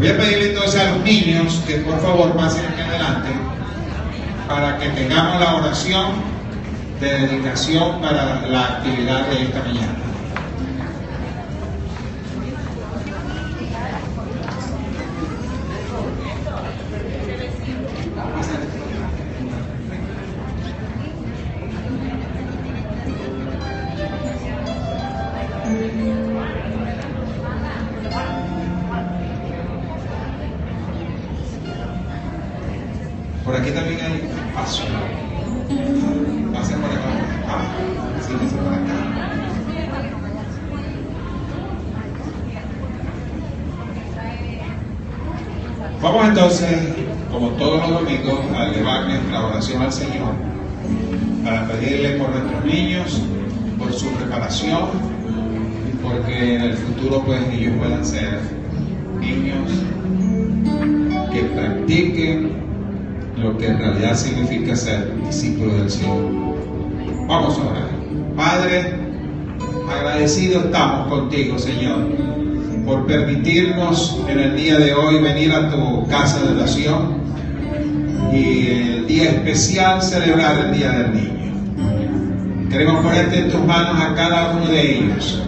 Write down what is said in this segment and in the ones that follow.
Voy a pedirle entonces a los niños que por favor pasen aquí adelante para que tengamos la oración de dedicación para la actividad de esta mañana. Por aquí también hay paso. Pasen por acá. Síguense por acá. Vamos entonces, como todos los domingos, a elevar nuestra oración al Señor para pedirle por nuestros niños, por su preparación, porque en el futuro pues ellos puedan ser niños que practiquen lo que en realidad significa ser discípulo del Señor. Vamos a orar. Padre, agradecidos estamos contigo, Señor, por permitirnos en el día de hoy venir a tu casa de oración y el día especial celebrar el Día del Niño. Queremos ponerte en tus manos a cada uno de ellos,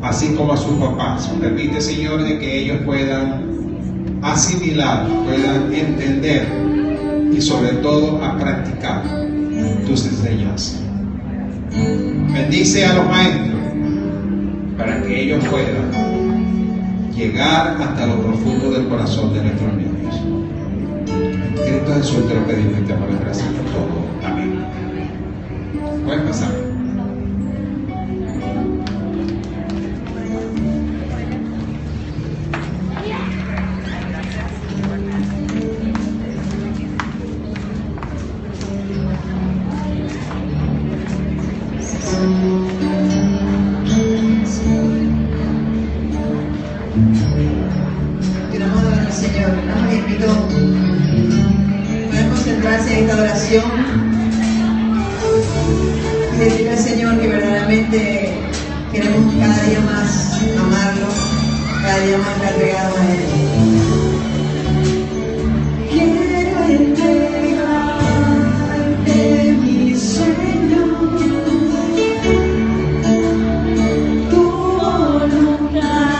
así como a sus papás. Permite, Señor, de que ellos puedan asimilar, puedan entender y sobre todo a practicar tus enseñanzas. Bendice a los maestros para que ellos puedan llegar hasta lo profundo del corazón de nuestros niños. En Cristo Jesús te lo pedimos y te damos las gracias por todo. Amén. Pueden pasar. Y decirle al Señor que verdaderamente queremos cada día más amarlo, cada día más estar pegados a Él. Quiero entregarte mi sueño, tu voluntad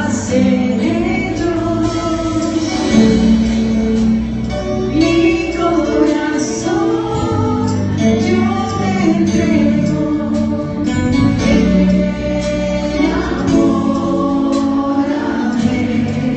hacer ello. Mi corazón yo te entrego, enamórame.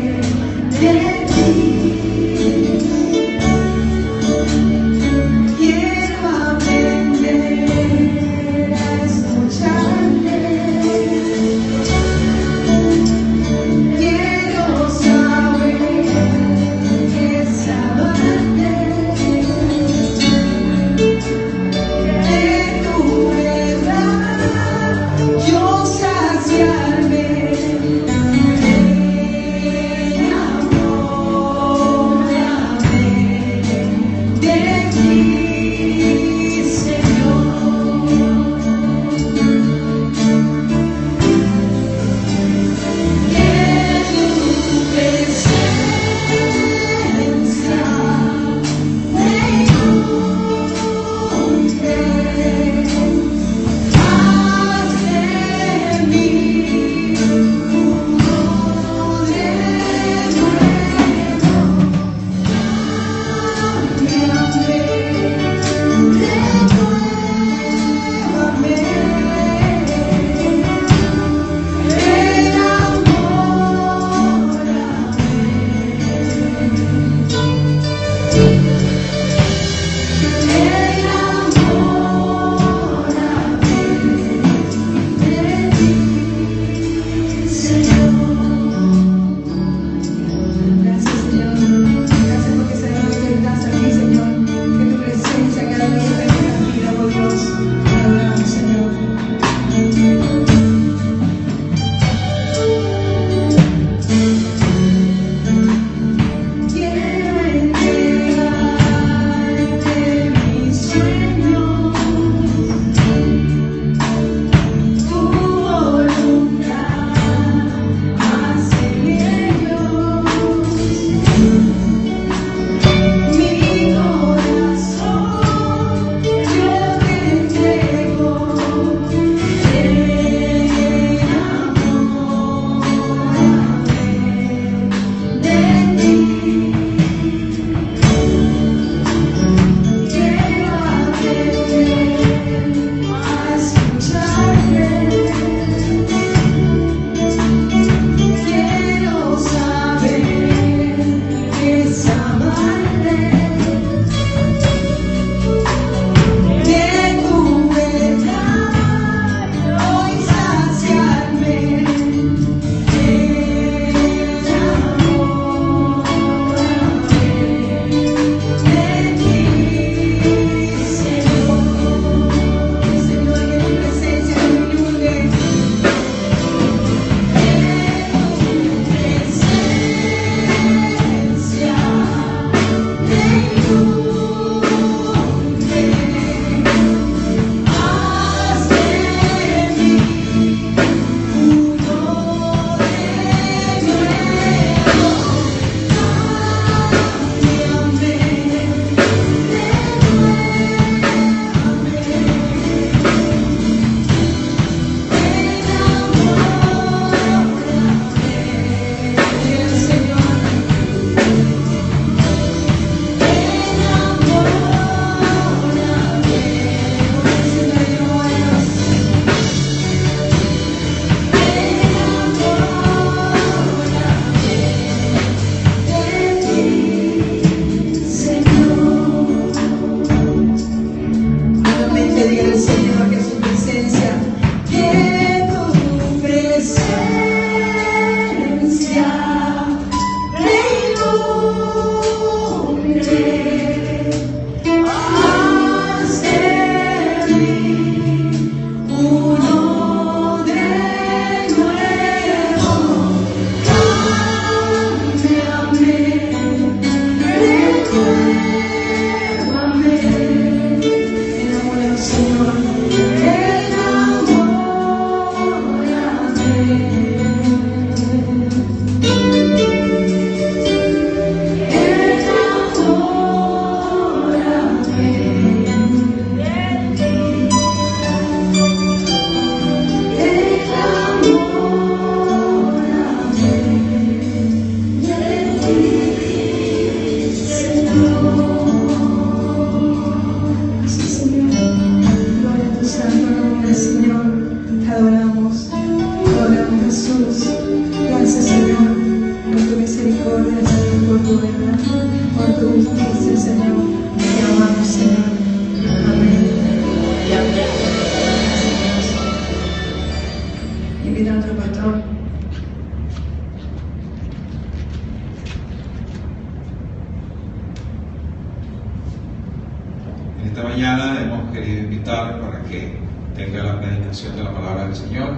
Esta mañana hemos querido invitar para que tenga la predicación de la palabra del Señor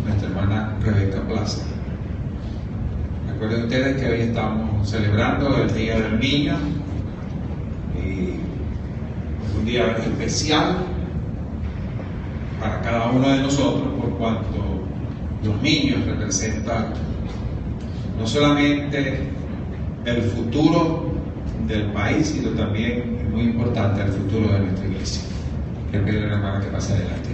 nuestra hermana Rebeca Plaza. Recuerden ustedes que hoy estamos celebrando el Día del Niño y es un día especial para cada uno de nosotros por cuanto los niños representan no solamente el futuro del país, sino también, es muy importante, el futuro de nuestra iglesia. Quiero pedirle a la hermana que pase adelante.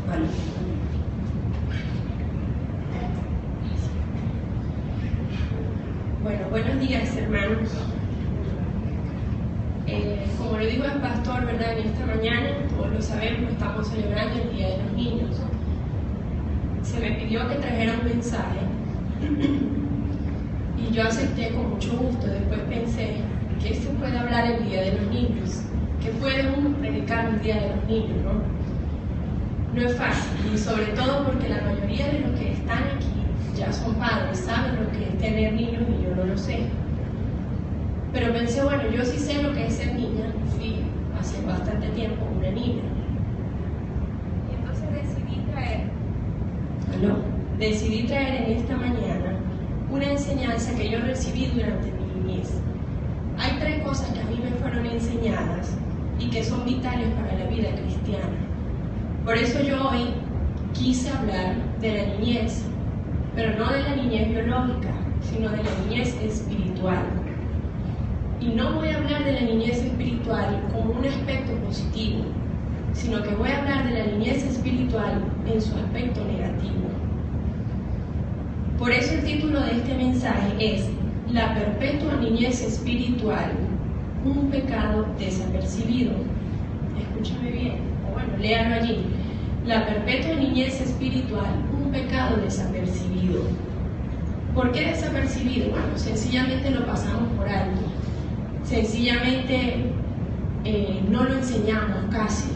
Vale. Bueno, buenos días, hermanos. Como lo dijo el pastor, ¿verdad? En esta mañana, todos lo sabemos, estamos celebrando el Día de los Niños. Se me pidió que trajera un mensaje y yo acepté con mucho gusto. Después pensé, ¿qué se puede hablar el Día de los Niños? ¿Qué puede uno predicar el Día de los Niños, no? No es fácil, y sobre todo porque la mayoría de los que están aquí ya son padres, saben lo que es tener niños y yo no lo sé. Pero pensé, bueno, yo sí sé lo que es ser niña, fui hace bastante tiempo una niña. Y entonces decidí traer en esta mañana una enseñanza que yo recibí durante mi niñez. Hay 3 cosas que a mí me fueron enseñadas y que son vitales para la vida cristiana. Por eso yo hoy quise hablar de la niñez, pero no de la niñez biológica, sino de la niñez espiritual. Y no voy a hablar de la niñez espiritual como un aspecto positivo, sino que voy a hablar de la niñez espiritual en su aspecto negativo. Por eso el título de este mensaje es La perpetua niñez espiritual, un pecado desapercibido. Escúchame bien. Bueno, léalo allí. La perpetua niñez espiritual, un pecado desapercibido. ¿Por qué desapercibido? Bueno, sencillamente lo pasamos por alto. Sencillamente no lo enseñamos casi.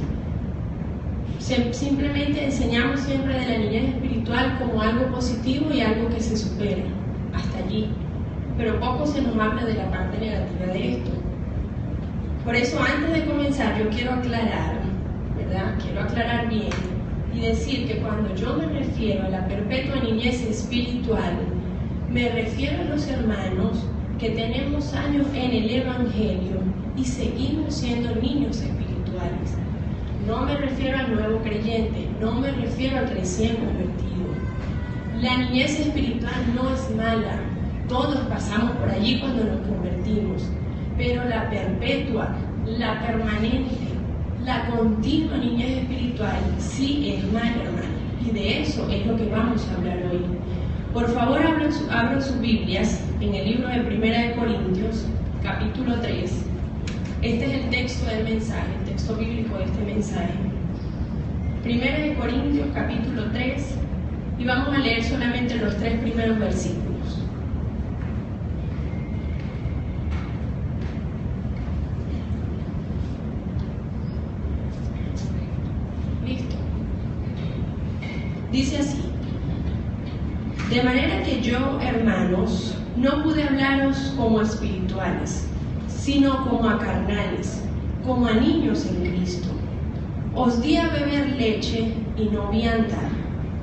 Simplemente enseñamos siempre de la niñez espiritual como algo positivo y algo que se supera. Hasta allí. Pero poco se nos habla de la parte negativa de esto. Por eso, antes de comenzar, yo quiero aclarar, ¿verdad? Quiero aclarar bien y decir que cuando yo me refiero a la perpetua niñez espiritual, me refiero a los hermanos que tenemos años en el Evangelio y seguimos siendo niños espirituales. No me refiero al nuevo creyente, no me refiero al recién convertido. La niñez espiritual no es mala, todos pasamos por allí cuando nos convertimos, pero la perpetua, la permanente, la continua niñez espiritual sí es mala, hermano, y de eso es lo que vamos a hablar hoy. Por favor, abran sus Biblias en el libro de 1 Corintios, capítulo 3. Este es el texto del mensaje, el texto bíblico de este mensaje. 1 Corintios, capítulo 3, y vamos a leer solamente los 3 primeros versículos. Dice así: de manera que yo, hermanos, no pude hablaros como espirituales, sino como a carnales, como a niños en Cristo. Os di a beber leche y no vianda,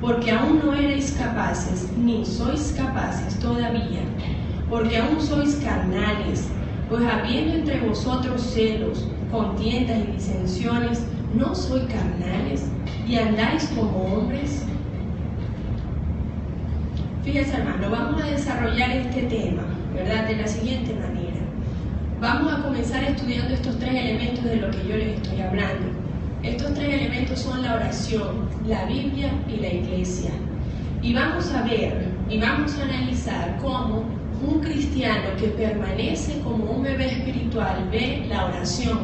porque aún no erais capaces, ni sois capaces todavía, porque aún sois carnales, pues habiendo entre vosotros celos, contiendas y disensiones, ¿no sois carnales y andáis como hombres? Fíjense, hermano, vamos a desarrollar este tema, ¿verdad?, de la siguiente manera. Vamos a comenzar estudiando estos tres elementos de lo que yo les estoy hablando. Estos tres elementos son la oración, la Biblia y la iglesia. Y vamos a ver y vamos a analizar cómo un cristiano que permanece como un bebé espiritual ve la oración,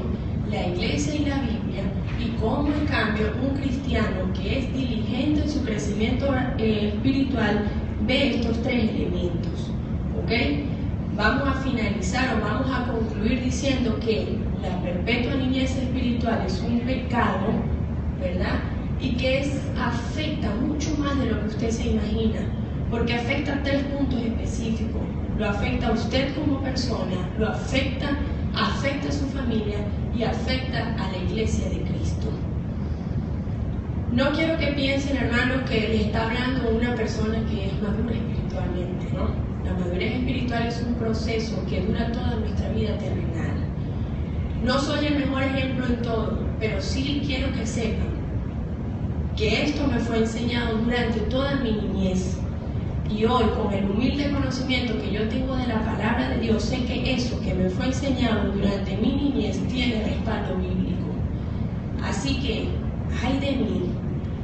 la iglesia y la Biblia, y cómo en cambio un cristiano que es diligente en su crecimiento espiritual ve estos tres elementos. ¿Ok? Vamos a finalizar o vamos a concluir diciendo que la perpetua niñez espiritual es un pecado, ¿verdad? Y que afecta mucho más de lo que usted se imagina, porque afecta a 3 puntos específicos. Lo afecta a usted como persona, lo afecta a su familia y afecta a la iglesia de Cristo. No quiero que piensen, hermanos, que les está hablando una persona que es madura espiritualmente, ¿no? La madurez espiritual es un proceso que dura toda nuestra vida terrenal. No soy el mejor ejemplo en todo, pero sí quiero que sepan que esto me fue enseñado durante toda mi niñez. Y hoy, con el humilde conocimiento que yo tengo de la palabra de Dios, sé que eso que me fue enseñado durante mi niñez tiene respaldo bíblico. Así que, ay de mí,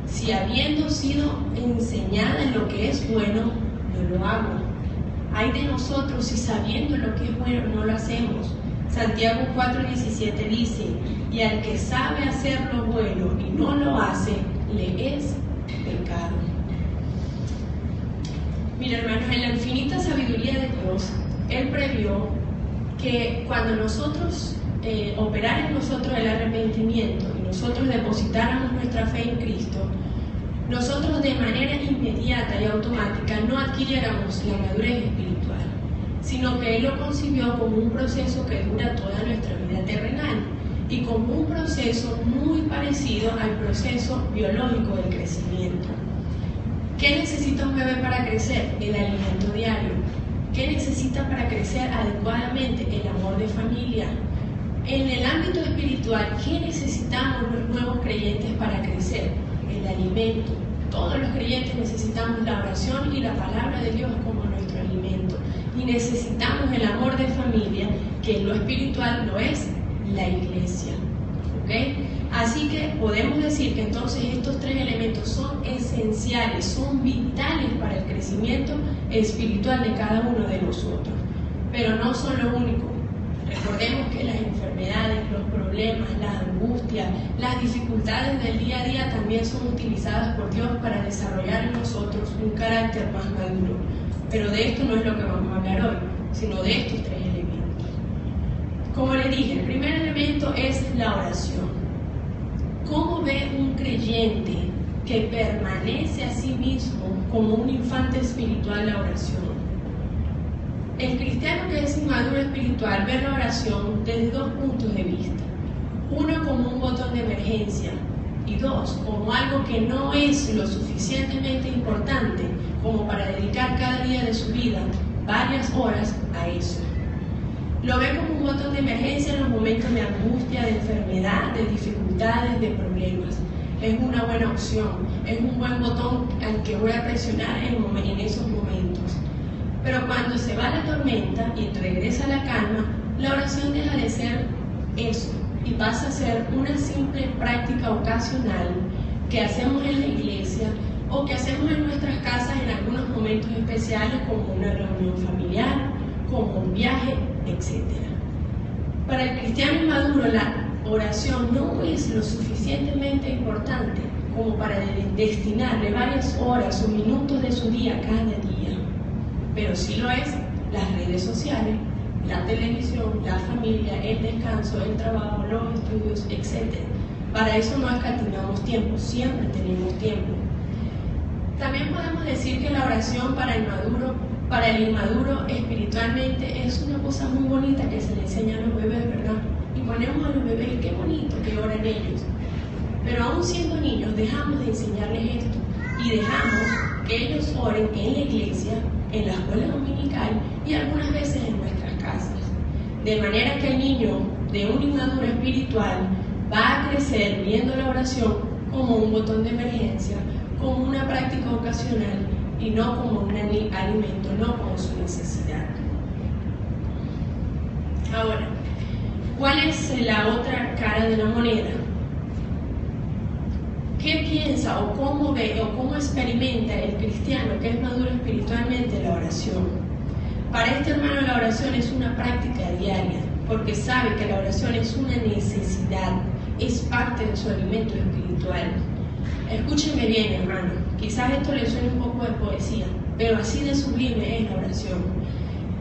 si habiendo sido enseñada en lo que es bueno, no lo hago. Ay de nosotros si sabiendo lo que es bueno no lo hacemos. Santiago 4:17 dice, y al que sabe hacer lo bueno y no lo hace, le es pecado. Mira, hermanos, en la infinita sabiduría de Dios, Él previó que cuando nosotros operara en nosotros el arrepentimiento y nosotros depositáramos nuestra fe en Cristo, nosotros de manera inmediata y automática no adquiriéramos la madurez espiritual, sino que Él lo concibió como un proceso que dura toda nuestra vida terrenal y como un proceso muy parecido al proceso biológico del crecimiento. ¿Qué necesita un bebé para crecer? El alimento diario. ¿Qué necesita para crecer adecuadamente? El amor de familia. En el ámbito espiritual, ¿qué necesitamos los nuevos creyentes para crecer? El alimento. Todos los creyentes necesitamos la oración y la palabra de Dios como nuestro alimento. Y necesitamos el amor de familia, que en lo espiritual lo es la iglesia. ¿Ok? Así que podemos decir que entonces estos 3 elementos son esenciales, son vitales para el crecimiento espiritual de cada uno de nosotros. Pero no son lo único. Recordemos que las enfermedades, los problemas, las angustias, las dificultades del día a día también son utilizadas por Dios para desarrollar en nosotros un carácter más maduro. Pero de esto no es lo que vamos a hablar hoy, sino de estos 3 elementos. Como les dije, el primer elemento es la oración. ¿Cómo ve un creyente que permanece a sí mismo como un infante espiritual la oración? El cristiano que es inmaduro espiritual ve la oración desde 2 puntos de vista. Uno, como un botón de emergencia, y 2, como algo que no es lo suficientemente importante como para dedicar cada día de su vida varias horas a eso. Lo ve como un botón de emergencia en los momentos de angustia, de enfermedad, de dificultades, de problemas. Es una buena opción, es un buen botón al que voy a presionar en esos momentos. Pero cuando se va la tormenta y regresa la calma, la oración deja de ser eso y pasa a ser una simple práctica ocasional que hacemos en la iglesia o que hacemos en nuestras casas en algunos momentos especiales, como una reunión familiar, como un viaje, etc. Para el cristiano inmaduro, la oración no es lo suficientemente importante como para destinarle varias horas o minutos de su día cada día. Pero sí lo es las redes sociales, la televisión, la familia, el descanso, el trabajo, los estudios, etc. Para eso no escatimamos tiempo, siempre tenemos tiempo. También podemos decir que la oración para el maduro Para el inmaduro espiritualmente es una cosa muy bonita que se le enseña a los bebés, ¿verdad? Y ponemos a los bebés, qué bonito que oran ellos. Pero aún siendo niños dejamos de enseñarles esto y dejamos que ellos oren en la iglesia, en la escuela dominical y algunas veces en nuestras casas. De manera que el niño de un inmaduro espiritual va a crecer viendo la oración como un botón de emergencia, como una práctica ocasional y no como un alimento, no como su necesidad. Ahora, ¿cuál es la otra cara de la moneda? ¿Qué piensa o cómo ve o cómo experimenta el cristiano que es maduro espiritualmente la oración? Para este hermano la oración es una práctica diaria, porque sabe que la oración es una necesidad, es parte de su alimento espiritual. Escúcheme bien, hermano, quizás esto le suene un poco de poesía, pero así de sublime es la oración.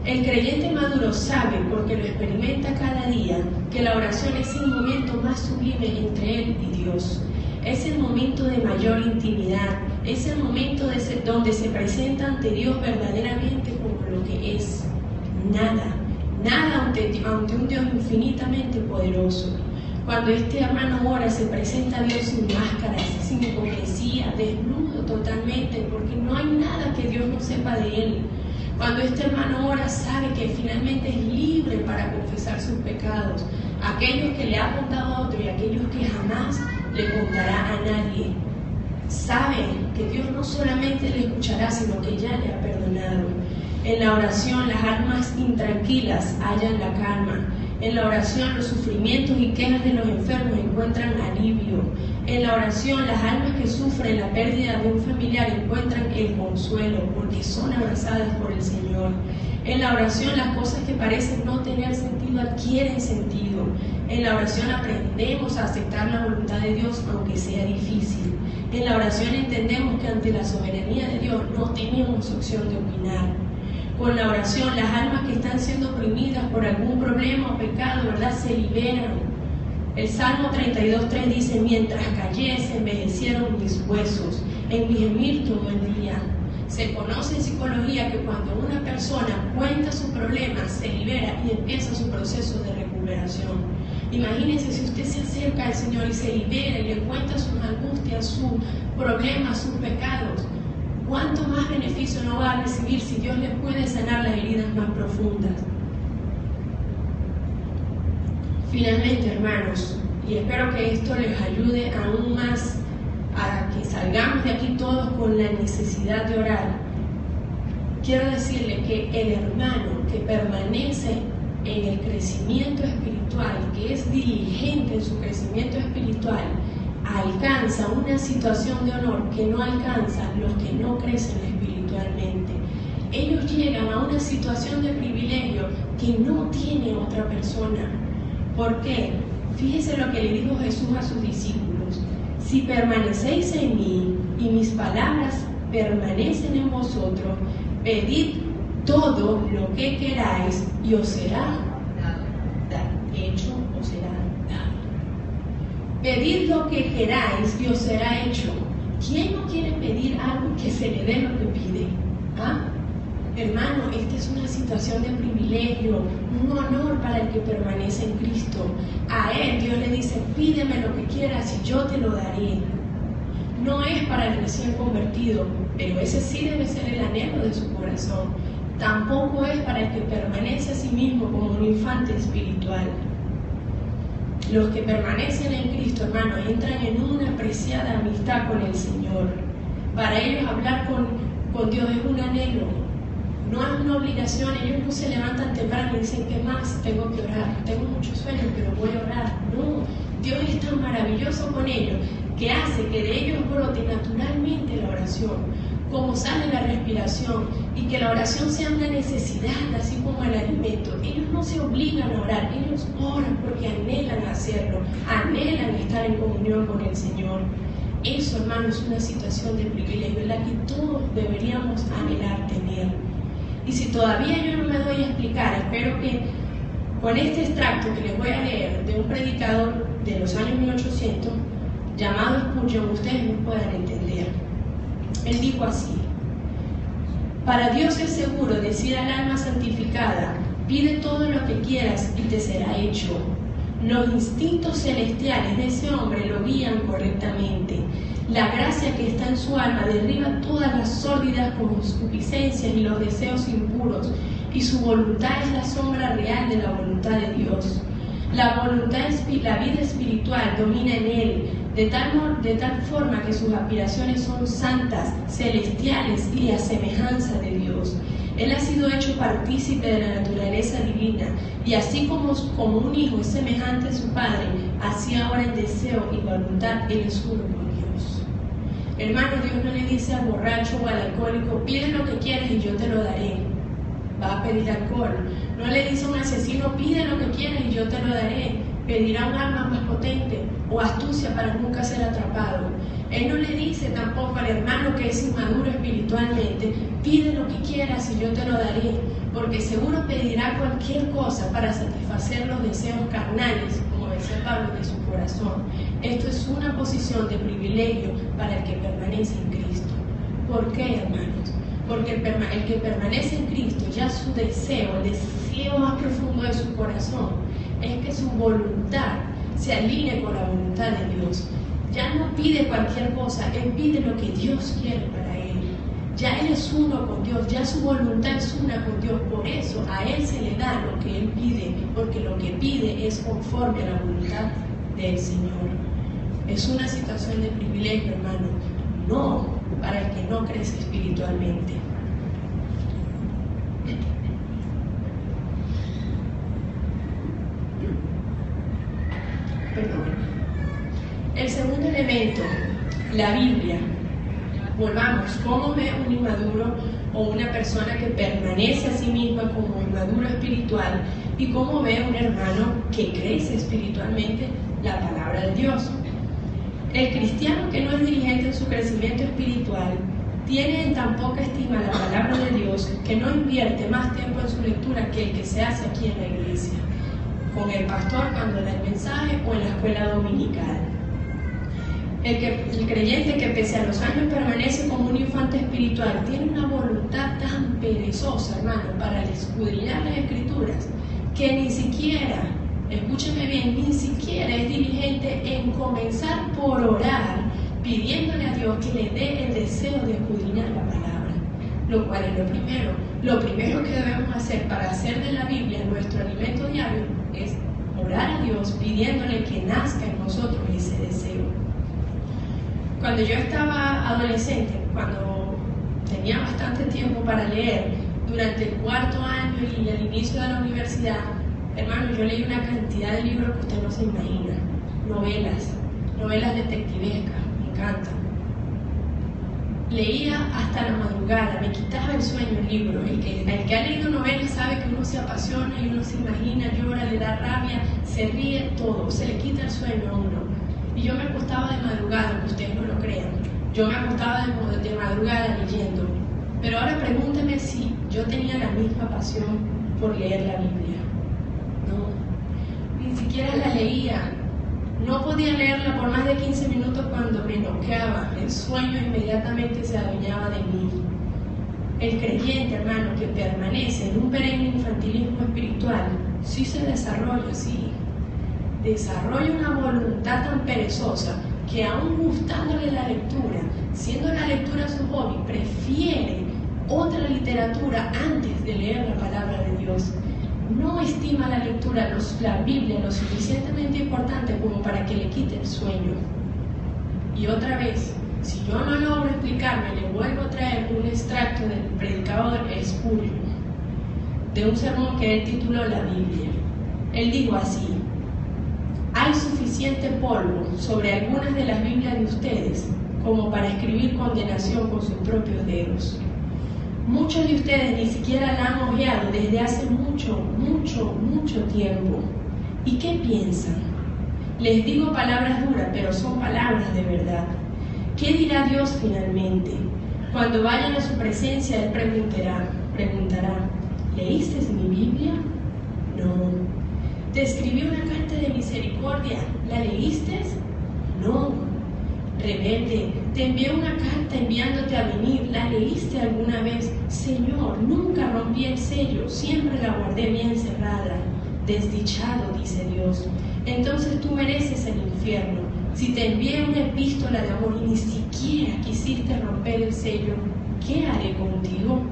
El creyente maduro sabe, porque lo experimenta cada día, que la oración es el momento más sublime entre él y Dios. Es el momento de mayor intimidad, es el momento donde se presenta ante Dios verdaderamente como lo que es, nada ante un Dios infinitamente poderoso. Cuando este hermano ora, se presenta a Dios sin máscaras, sin hipocresía, desnudo totalmente, porque no hay nada que Dios no sepa de él. Cuando este hermano ora, sabe que finalmente es libre para confesar sus pecados, aquellos que le ha contado a otro y aquellos que jamás le contará a nadie. Sabe que Dios no solamente le escuchará, sino que ya le ha perdonado. En la oración las almas intranquilas hallan la calma. En la oración los sufrimientos y quejas de los enfermos encuentran alivio. En la oración las almas que sufren la pérdida de un familiar encuentran el consuelo porque son abrazadas por el Señor. En la oración las cosas que parecen no tener sentido adquieren sentido. En la oración aprendemos a aceptar la voluntad de Dios aunque sea difícil. En la oración entendemos que ante la soberanía de Dios no tenemos opción de opinar. Con la oración las almas que están siendo oprimidas por algún problema o pecado, ¿verdad?, se liberan. El Salmo 32:3 dice: mientras callé se envejecieron mis huesos, en mi gemir todo el día. Se conoce en psicología que cuando una persona cuenta su problema, se libera y empieza su proceso de recuperación. Imagínense si usted se acerca al Señor y se libera y le cuenta sus angustias, sus problemas, sus pecados. ¿Cuánto más beneficio no va a recibir si Dios le puede sanar las heridas más profundas? Finalmente, hermanos, y espero que esto les ayude aún más a que salgamos de aquí todos con la necesidad de orar, quiero decirle que el hermano que permanece en el crecimiento espiritual, que es diligente en su crecimiento espiritual, alcanza una situación de honor que no alcanzan los que no crecen espiritualmente. Ellos llegan a una situación de privilegio que no tiene otra persona. ¿Por qué? Fíjese lo que le dijo Jesús a sus discípulos: si permanecéis en mí y mis palabras permanecen en vosotros, pedid todo lo que queráis y os será hecho, os será dado. Pedid lo que queráis y os será hecho. ¿Quién no quiere pedir algo que se le dé lo que pide? ¿Ah? Hermano, esta es una situación de privilegio, un honor para el que permanece en Cristo. A Él Dios le dice: pídeme lo que quieras y yo te lo daré. No es para el recién convertido, pero ese sí debe ser el anhelo de su corazón. Tampoco es para el que permanece a sí mismo como un infante espiritual. Los que permanecen en Cristo, hermano, entran en una preciada amistad con el Señor. Para ellos hablar con Dios es un anhelo, no es una obligación. Ellos no se levantan temprano y dicen: ¿qué más? Tengo que orar, tengo mucho sueño, pero voy a orar. No, Dios es tan maravilloso con ellos que hace que de ellos brote naturalmente la oración, como sale la respiración, y que la oración sea una necesidad, así como el alimento. Ellos no se obligan a orar, ellos oran porque anhelan hacerlo, anhelan estar en comunión con el Señor. Eso, hermano, es una situación de privilegio en la que todos deberíamos anhelar tener. Y si todavía yo no me doy a explicar, espero que con este extracto que les voy a leer de un predicador de los años 1800 llamado Spurgeon, ustedes me puedan entender. Él dijo así: Para Dios es seguro decir al alma santificada: pide todo lo que quieras y te será hecho. Los instintos celestiales de ese hombre lo guían correctamente. La gracia que está en su alma derriba todas las sórdidas concupiscencias y los deseos impuros, y su voluntad es la sombra real de la voluntad de Dios. La vida espiritual domina en él, de tal forma que sus aspiraciones son santas, celestiales y a semejanza de Dios. Él ha sido hecho partícipe de la naturaleza divina, y así como un hijo es semejante a su padre, así ahora en deseo y voluntad él es uno con Dios. Hermano, Dios no le dice al borracho o al alcohólico: pide lo que quieras y yo te lo daré. Va a pedir alcohol. No le dice a un asesino: pide lo que quieras y yo te lo daré. Pedirá un arma más potente o astucia para nunca ser atrapado. Él no le dice tampoco al hermano que es inmaduro espiritualmente: pide lo que quieras y yo te lo daré, porque seguro pedirá cualquier cosa para satisfacer los deseos carnales, como decía Pablo, de su corazón. Esto es una posición de privilegio para el que permanece en Cristo. ¿Por qué, hermanos? Porque el que permanece en Cristo, ya su deseo, el deseo más profundo de su corazón, es que su voluntad se alinee con la voluntad de Dios. Ya no pide cualquier cosa, él pide lo que Dios quiere para él. Ya él es uno con Dios, ya su voluntad es una con Dios. Por eso a él se le da lo que él pide, porque lo que pide es conforme a la voluntad del Señor. Es una situación de privilegio, hermano, no para el que no crece espiritualmente. El segundo elemento, la Biblia. Volvamos, ¿cómo ve un inmaduro o una persona que permanece a sí misma como inmaduro espiritual, y cómo ve un hermano que crece espiritualmente la palabra de Dios? El cristiano que no es diligente en su crecimiento espiritual tiene en tan poca estima la palabra de Dios que no invierte más tiempo en su lectura que el que se hace aquí en la iglesia, con el pastor cuando da el mensaje o en la escuela dominical. El creyente que pese a los años permanece como un infante espiritual tiene una voluntad tan perezosa, hermano, para escudriñar las escrituras, que ni siquiera, escúcheme bien, ni siquiera es diligente en comenzar por orar, pidiéndole a Dios que le dé el deseo de escudriñar la palabra, lo cual es lo primero. Lo primero que debemos hacer para hacer de la Biblia nuestro alimento diario es orar a Dios pidiéndole que nazca en nosotros ese deseo. Cuando yo estaba adolescente, cuando tenía bastante tiempo para leer, durante el cuarto año y al inicio de la universidad, hermano, yo leí una cantidad de libros que usted no se imagina. Novelas detectivescas, me encantan. Leía hasta la madrugada, me quitaba el sueño el libro. El que ha leído novelas sabe que uno se apasiona y uno se imagina, llora, le da rabia, se ríe, todo, se le quita el sueño a uno. Y yo me acostaba de madrugada, aunque ustedes no lo crean. Yo me acostaba de madrugada leyendo. Pero ahora pregúnteme si yo tenía la misma pasión por leer la Biblia. No, ni siquiera la leía. No podía leerla por más de 15 minutos cuando me noqueaba. El sueño inmediatamente se adueñaba de mí. El creyente, hermano, que permanece en un perenne infantilismo espiritual, sí se desarrolla, sí. Desarrolla una voluntad tan perezosa que aún gustándole la lectura, siendo la lectura su hobby, prefiere otra literatura antes de leer la palabra de Dios. No estima la lectura, la Biblia, lo suficientemente importante como para que le quite el sueño. Y otra vez, si yo no logro explicarme, le vuelvo a traer un extracto del predicador Spurgeon, de un sermón que él tituló La Biblia. Él dijo así: hay suficiente polvo sobre algunas de las Biblias de ustedes como para escribir condenación con sus propios dedos. Muchos de ustedes ni siquiera la han hojeado desde hace mucho tiempo. ¿Y qué piensan? Les digo palabras duras, pero son palabras de verdad. ¿Qué dirá Dios finalmente? Cuando vayan a su presencia, Él preguntará: ¿leíste mi Biblia? No. ¿Te escribí una carta de misericordia? ¿La leíste? No. Rebelde, te envié una carta enviándote a venir. ¿La leíste alguna vez? Señor, nunca rompí el sello, siempre la guardé bien cerrada. Desdichado, dice Dios. Entonces tú mereces el infierno. Si te envié una epístola de amor y ni siquiera quisiste romper el sello, ¿qué haré contigo?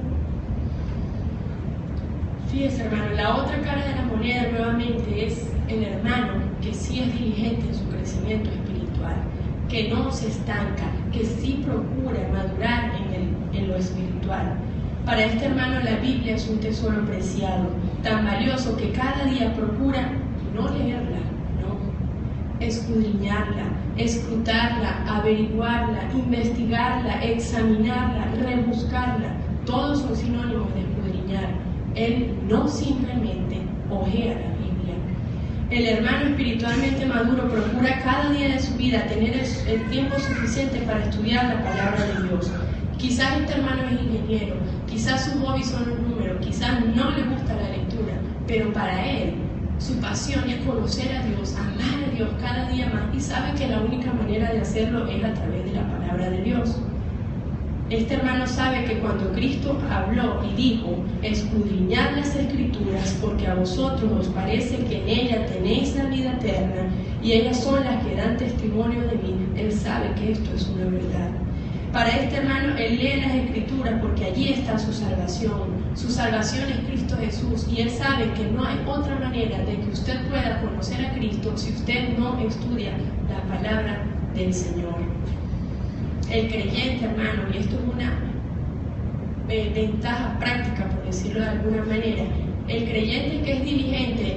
Fíjese, hermano, la otra cara de la moneda nuevamente es el hermano que sí es diligente en su crecimiento espiritual, que no se estanca, que sí procura madurar en lo espiritual. Para este hermano la Biblia es un tesoro preciado, tan valioso que cada día procura no leerla, no, escudriñarla, escrutarla, averiguarla, investigarla, examinarla, rebuscarla. Todos son sinónimos de escudriñar. Él no simplemente ojea la Biblia. El hermano espiritualmente maduro procura cada día de su vida tener el tiempo suficiente para estudiar la palabra de Dios. Quizás este hermano es ingeniero, quizás sus hobbies son los números, quizás no le gusta la lectura, pero para él su pasión es conocer a Dios, amar a Dios cada día más, y sabe que la única manera de hacerlo es a través de la palabra de Dios. Este hermano sabe que cuando Cristo habló y dijo, escudriñad las Escrituras, porque a vosotros os parece que en ellas tenéis la vida eterna, y ellas son las que dan testimonio de mí, él sabe que esto es una verdad. Para este hermano, él lee las Escrituras porque allí está su salvación. Su salvación es Cristo Jesús, y él sabe que no hay otra manera de que usted pueda conocer a Cristo si usted no estudia la palabra del Señor. El creyente, hermano, y esto es una ventaja práctica, por decirlo de alguna manera, el creyente que es diligente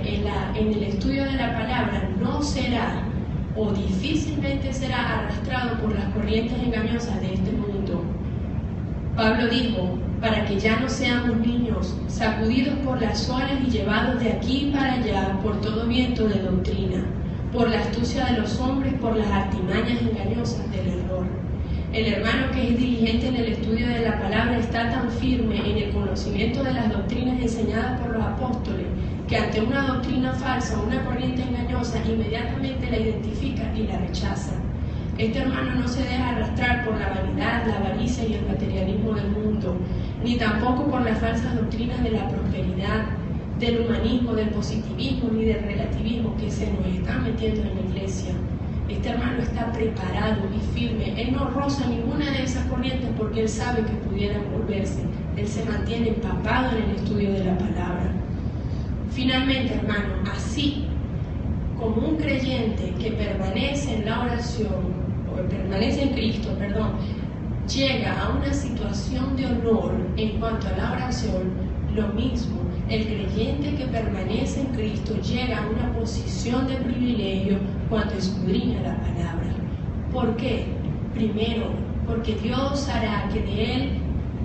en el estudio de la palabra no será o difícilmente será arrastrado por las corrientes engañosas de este mundo. Pablo dijo, para que ya no seamos niños, sacudidos por las olas y llevados de aquí para allá por todo viento de doctrina, por la astucia de los hombres, por las artimañas engañosas del error. El hermano que es diligente en el estudio de la palabra está tan firme en el conocimiento de las doctrinas enseñadas por los apóstoles, que ante una doctrina falsa o una corriente engañosa, inmediatamente la identifica y la rechaza. Este hermano no se deja arrastrar por la vanidad, la avaricia y el materialismo del mundo, ni tampoco por las falsas doctrinas de la prosperidad, del humanismo, del positivismo, ni del relativismo que se nos están metiendo en la iglesia. Este hermano está preparado y firme. Él no roza ninguna de esas corrientes porque él sabe que pudieran volverse. Él se mantiene empapado en el estudio de la palabra. Finalmente, hermano, así como un creyente que permanece en la oración, o permanece en Cristo, llega a una situación de honor en cuanto a la oración, lo mismo, el creyente que permanece en Cristo llega a una posición de privilegio cuando escudriña la palabra. ¿Por qué? Primero, porque Dios hará que de él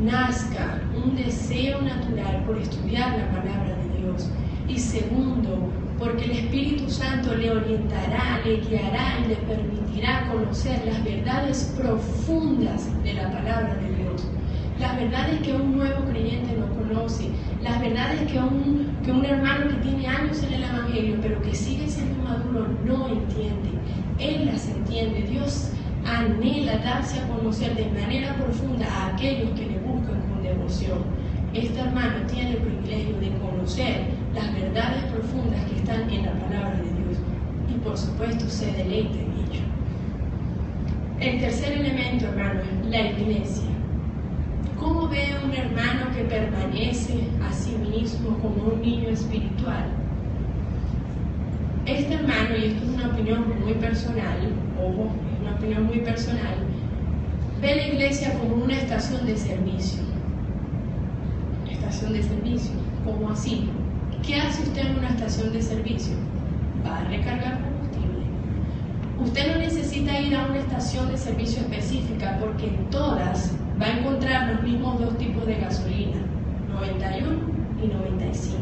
nazca un deseo natural por estudiar la palabra de Dios. Y segundo, porque el Espíritu Santo le orientará, le guiará y le permitirá conocer las verdades profundas de la palabra de Dios. Las verdades que un nuevo creyente no conoce, las verdades que un hermano que tiene años en el Evangelio, pero que sigue siendo maduro, no entiende. Él las entiende. Dios anhela darse a conocer de manera profunda a aquellos que le buscan con devoción. Este hermano tiene el privilegio de conocer las verdades profundas que están en la palabra de Dios y por supuesto se deleita en ello. El tercer elemento, hermano, es la iglesia. ¿Cómo ve un hermano que permanece a sí mismo como un niño espiritual? Este hermano, y esto es una opinión muy personal, ojo, es una opinión muy personal, ve la iglesia como una estación de servicio. Estación de servicio, ¿cómo así? ¿Qué hace usted en una estación de servicio? Va a recargar combustible. Usted no necesita ir a una estación de servicio específica porque en todas va a encontrar los mismos dos tipos de gasolina, 91 y 95.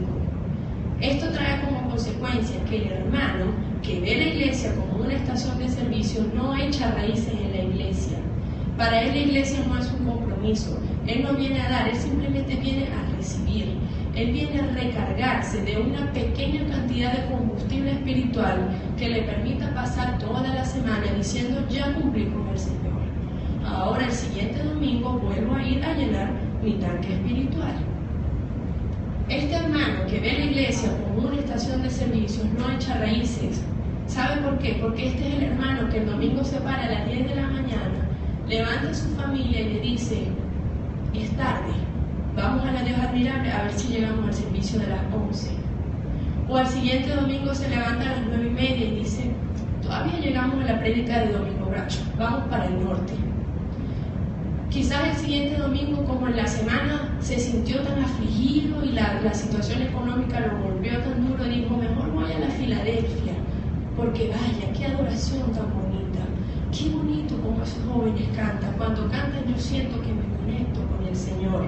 Esto trae como consecuencia que el hermano que ve la iglesia como una estación de servicio no echa raíces en la iglesia. Para él la iglesia no es un compromiso. Él no viene a dar, él simplemente viene a recibir. Él viene a recargarse de una pequeña cantidad de combustible espiritual que le permita pasar toda la semana diciendo: ya cumplí con el Señor. Ahora el siguiente domingo vuelvo a ir a llenar mi tanque espiritual. Este hermano que ve la iglesia como una estación de servicios no echa raíces. ¿Sabe por qué? Porque este es el hermano que el domingo se para a las 10 de la mañana, levanta a su familia y le dice: es tarde, vamos a la Dios admirable a ver si llegamos al servicio de las 11. O al siguiente domingo se levanta a las 9:30 y dice: todavía llegamos a la prédica de Domingo Bracho, vamos para el norte. Quizás el siguiente domingo, como en la semana, se sintió tan afligido y la situación económica lo volvió tan duro, dijo: mejor voy a la Filadelfia, porque vaya, qué adoración tan bonita, qué bonito como esos jóvenes cantan. Cuando cantan yo siento que me conecto con el Señor.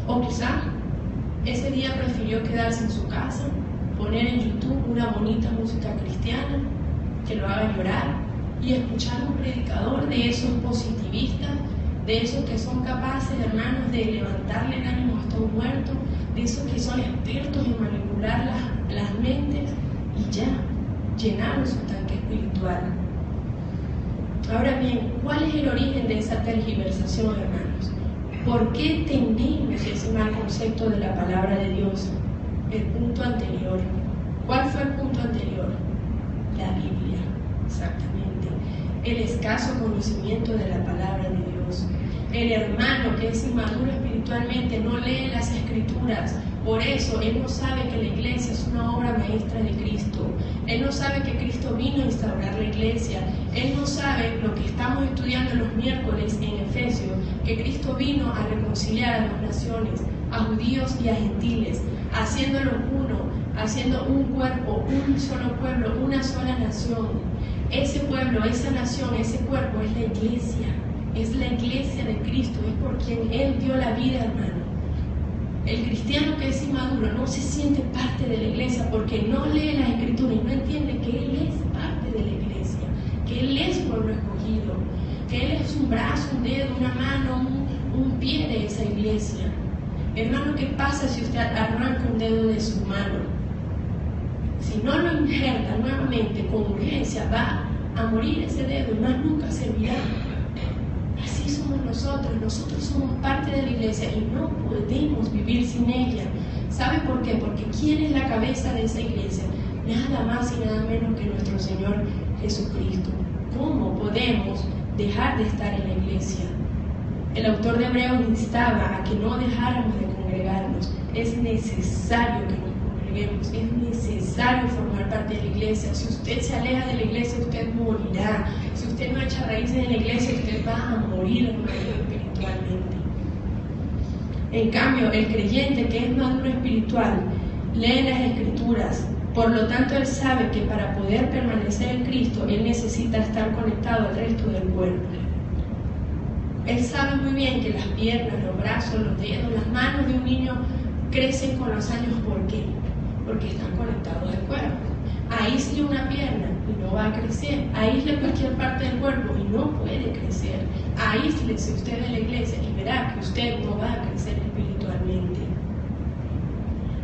O quizás ese día prefirió quedarse en su casa, poner en YouTube una bonita música cristiana que lo haga llorar y escuchar a un predicador de esos positivistas, de esos que son capaces, hermanos, de levantarle el ánimo hasta un muerto, de esos que son expertos en manipular las mentes, y ya llenaron su tanque espiritual. Ahora bien, ¿cuál es el origen de esa tergiversación, hermanos? ¿Por qué tenemos ese mal concepto de la palabra de Dios? El punto anterior. ¿Cuál fue el punto anterior? La Biblia, exactamente. El escaso conocimiento de la palabra de Dios. El hermano que es inmaduro espiritualmente no lee las Escrituras. Por eso él no sabe que la iglesia es una obra maestra de Cristo. Él no sabe que Cristo vino a instaurar la iglesia. Él no sabe lo que estamos estudiando los miércoles en Efesios, que Cristo vino a reconciliar a las naciones, a judíos y a gentiles, haciéndolos uno, haciendo un cuerpo, un solo pueblo, una sola nación. Ese pueblo, esa nación, ese cuerpo es la iglesia. Es la iglesia de Cristo, es por quien Él dio la vida, hermano. El cristiano que es inmaduro no se siente parte de la iglesia porque no lee las Escrituras y no entiende que Él es parte de la iglesia, que Él es pueblo escogido, que Él es un brazo, un dedo, una mano, un pie de esa iglesia. Hermano, ¿qué pasa si usted arranca un dedo de su mano? Si no lo injerta nuevamente con urgencia, va a morir ese dedo y más nunca servirá. Así somos nosotros somos parte de la iglesia y no podemos vivir sin ella. ¿Sabe por qué? Porque ¿quién es la cabeza de esa iglesia? Nada más y nada menos que nuestro Señor Jesucristo. ¿Cómo podemos dejar de estar en la iglesia? El autor de Hebreos instaba a que no dejáramos de congregarnos. Es necesario que nos congreguemos, es necesario formar parte de la iglesia. Si usted se aleja de la iglesia, usted morirá. Si usted no echa raíces en la iglesia, usted va a morir espiritualmente. En cambio, el creyente que es maduro espiritual lee las Escrituras. Por lo tanto, él sabe que para poder permanecer en Cristo, él necesita estar conectado al resto del cuerpo. Él sabe muy bien que las piernas, los brazos, los dedos, las manos de un niño crecen con los años. ¿Por qué? Porque están conectados al cuerpo. Aísle una pierna y no va a crecer. Aísle cualquier parte del cuerpo y no puede crecer. Aíslese usted de la iglesia y verá que usted no va a crecer espiritualmente.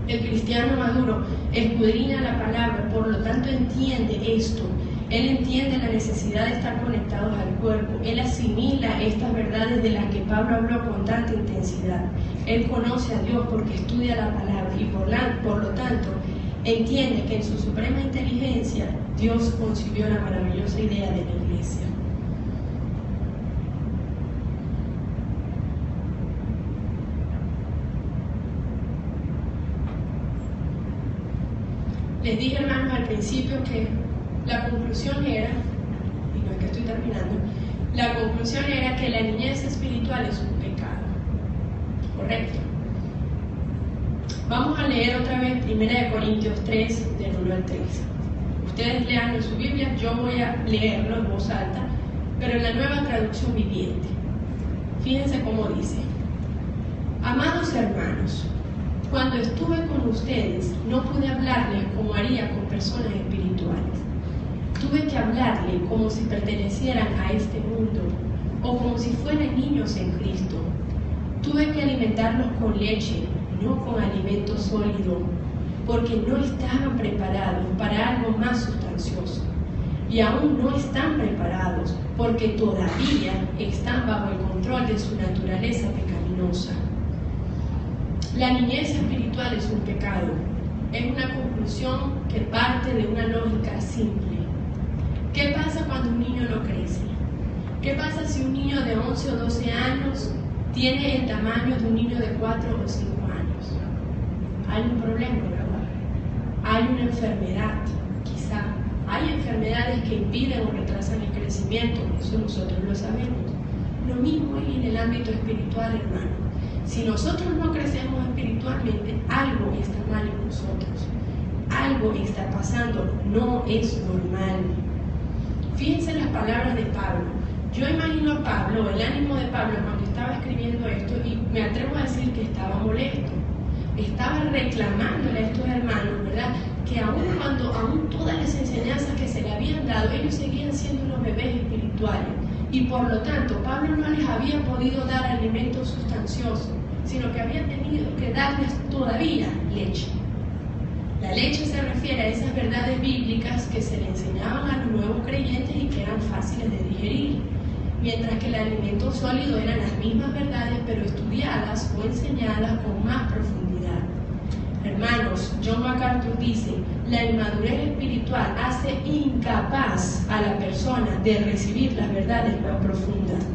El cristiano maduro escudriña la palabra, por lo tanto entiende esto. Él entiende la necesidad de estar conectados al cuerpo. Él asimila estas verdades de las que Pablo habló con tanta intensidad. Él conoce a Dios porque estudia la palabra y por lo tanto entiende que en su suprema inteligencia Dios concibió la maravillosa idea de la iglesia. Les dije, hermanos, al principio que la conclusión era, y no es que estoy terminando, la conclusión era que la niñez espiritual es un pecado. ¿Correcto? Vamos a leer otra vez 1 Corintios 3, del 1 al 3. Ustedes lean en su Biblia, yo voy a leerlo en voz alta, pero en la nueva traducción viviente. Fíjense cómo dice: amados hermanos, cuando estuve con ustedes, no pude hablarles como haría con personas espirituales. Tuve que hablarle como si pertenecieran a este mundo o como si fueran niños en Cristo. Tuve que alimentarlos con leche, no con alimento sólido, porque no estaban preparados para algo más sustancioso. Y aún no están preparados porque todavía están bajo el control de su naturaleza pecaminosa. La niñez espiritual es un pecado. Es una conclusión que parte de una lógica simple. ¿Qué pasa cuando un niño no crece? ¿Qué pasa si un niño de 11 o 12 años tiene el tamaño de un niño de 4 o 5 años? Hay un problema, ¿verdad? Hay una enfermedad, quizá. Hay enfermedades que impiden o retrasan el crecimiento, eso nosotros lo sabemos. Lo mismo es en el ámbito espiritual, hermano. Si nosotros no crecemos espiritualmente, algo está mal en nosotros. Algo está pasando, no es normal. Fíjense las palabras de Pablo. Yo imagino a Pablo, el ánimo de Pablo cuando estaba escribiendo esto, y me atrevo a decir que estaba molesto. Estaba reclamándole a estos hermanos, ¿verdad? Que aún todas las enseñanzas que se le habían dado, ellos seguían siendo unos bebés espirituales. Y por lo tanto, Pablo no les había podido dar alimento sustancioso, sino que había tenido que darles todavía leche. La leche se refiere a esas verdades bíblicas que se le enseñaban a los nuevos creyentes y que eran fáciles de digerir, mientras que el alimento sólido eran las mismas verdades, pero estudiadas o enseñadas con más profundidad. Hermanos, John MacArthur dice, la inmadurez espiritual hace incapaz a la persona de recibir las verdades más profundas.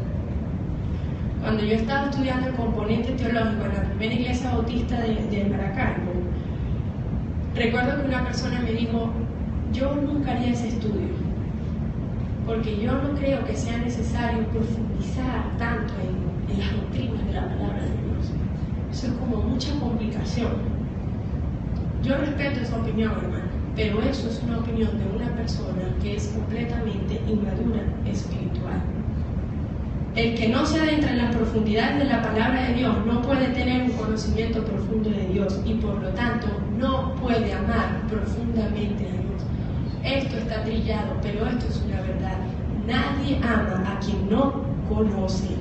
Cuando yo estaba estudiando el componente teológico en la primera iglesia bautista de Maracaibo, recuerdo que una persona me dijo, yo nunca haría ese estudio, porque yo no creo que sea necesario profundizar tanto en las doctrinas de la palabra de Dios. Eso es como mucha complicación. Yo respeto esa opinión, hermano, pero eso es una opinión de una persona que es completamente inmadura espiritual. El que no se adentra en las profundidades de la palabra de Dios no puede tener un conocimiento profundo de Dios y por lo tanto no puede amar profundamente a Dios. Esto está trillado, pero esto es una verdad. Nadie ama a quien no conoce.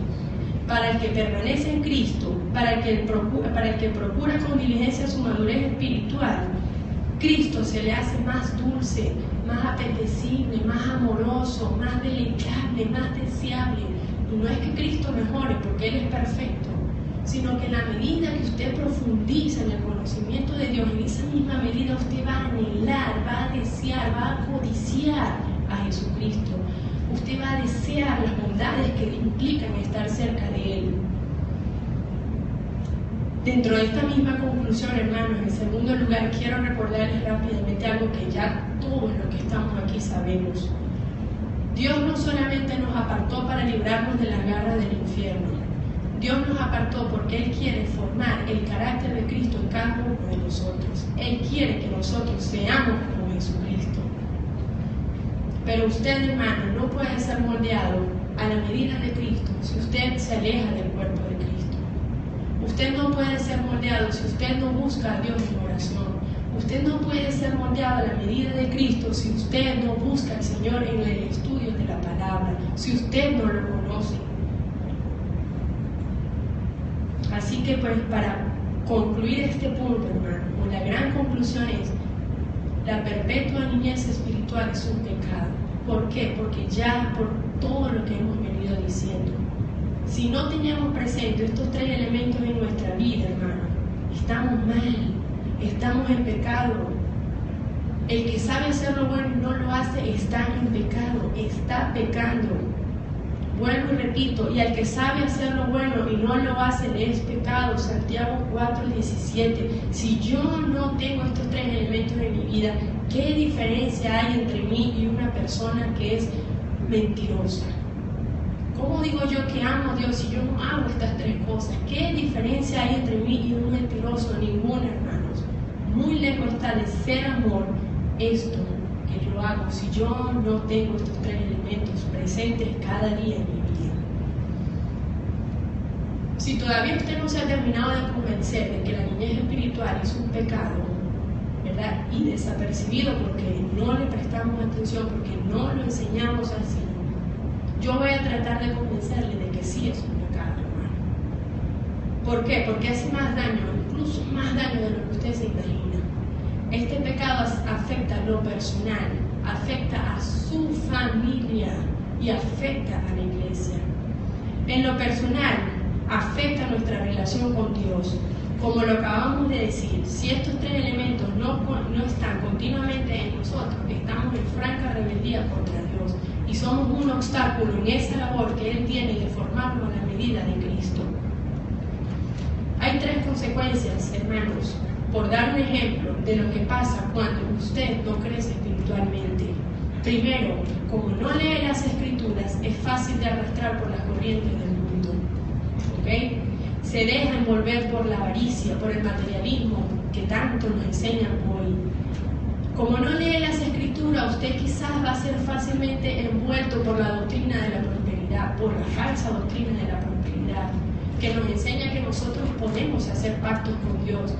Para el que permanece en Cristo, para el que procura con diligencia su madurez espiritual, Cristo se le hace más dulce, más apetecible, más amoroso, más delicable, más deseable. Y no es que Cristo mejore porque Él es perfecto, sino que en la medida que usted profundiza en el conocimiento de Dios, en esa misma medida usted va a anhelar, va a desear, va a codiciar a Jesucristo. Usted va a desear las bondades que implican estar cerca de Él. Dentro de esta misma conclusión, hermanos, en segundo lugar, quiero recordarles rápidamente algo que ya todos los que estamos aquí sabemos. Dios no solamente nos apartó para librarnos de las garras del infierno. Dios nos apartó porque Él quiere formar el carácter de Cristo en cada uno de nosotros. Él quiere que nosotros seamos como Jesucristo. Pero usted, hermano, no puede ser moldeado a la medida de Cristo si usted se aleja del cuerpo de Cristo. Usted no puede ser moldeado si usted no busca a Dios en oración. Usted no puede ser moldeado a la medida de Cristo si usted no busca al Señor en el estudio de la palabra, si usted no lo conoce. Así que pues para concluir este punto, hermano, la gran conclusión es: la perpetua niñez espiritual es un pecado. ¿Por qué? Porque ya por todo lo que hemos venido diciendo, si no tenemos presente estos tres elementos en nuestra vida, hermano, estamos mal, estamos en pecado. El que sabe hacer lo bueno y no lo hace está en pecado, está pecando. Vuelvo y repito, y al que sabe hacer lo bueno y no lo hace le es pecado. Santiago 4:17. Si yo no tengo estos tres elementos en mi vida, ¿qué diferencia hay entre mí y una persona que es mentirosa? ¿Cómo digo yo que amo a Dios si yo no hago estas tres cosas? ¿Qué diferencia hay entre mí y un mentiroso? Ninguna, hermanos. Muy lejos está de ser amor esto que yo hago si yo no tengo estos tres elementos presentes cada día en mi vida. Si todavía usted no se ha terminado de convencer de que la niñez espiritual es un pecado, ¿verdad?, y desapercibido porque no le prestamos atención, porque no lo enseñamos así, yo voy a tratar de convencerle de que sí es un pecado, hermano. ¿Por qué? Porque hace más daño, incluso más daño de lo que usted se imagina. Este pecado afecta a lo personal, afecta a su familia y afecta a la iglesia. En lo personal, afecta nuestra relación con Dios. Como lo acabamos de decir, si estos tres elementos no están continuamente en nosotros, estamos en franca rebeldía contra Dios y somos un obstáculo en esa labor que Él tiene de formarnos a la medida de Cristo. Hay tres consecuencias, hermanos, por dar un ejemplo de lo que pasa cuando usted no crece espiritualmente. Primero, como no lee las Escrituras, es fácil de arrastrar por las corrientes del mundo. ¿Ok? Se deja envolver por la avaricia, por el materialismo que tanto nos enseñan hoy. Como no lee las Escrituras, usted quizás va a ser fácilmente envuelto por la doctrina de la prosperidad, por la falsa doctrina de la prosperidad, que nos enseña que nosotros podemos hacer pactos con Dios,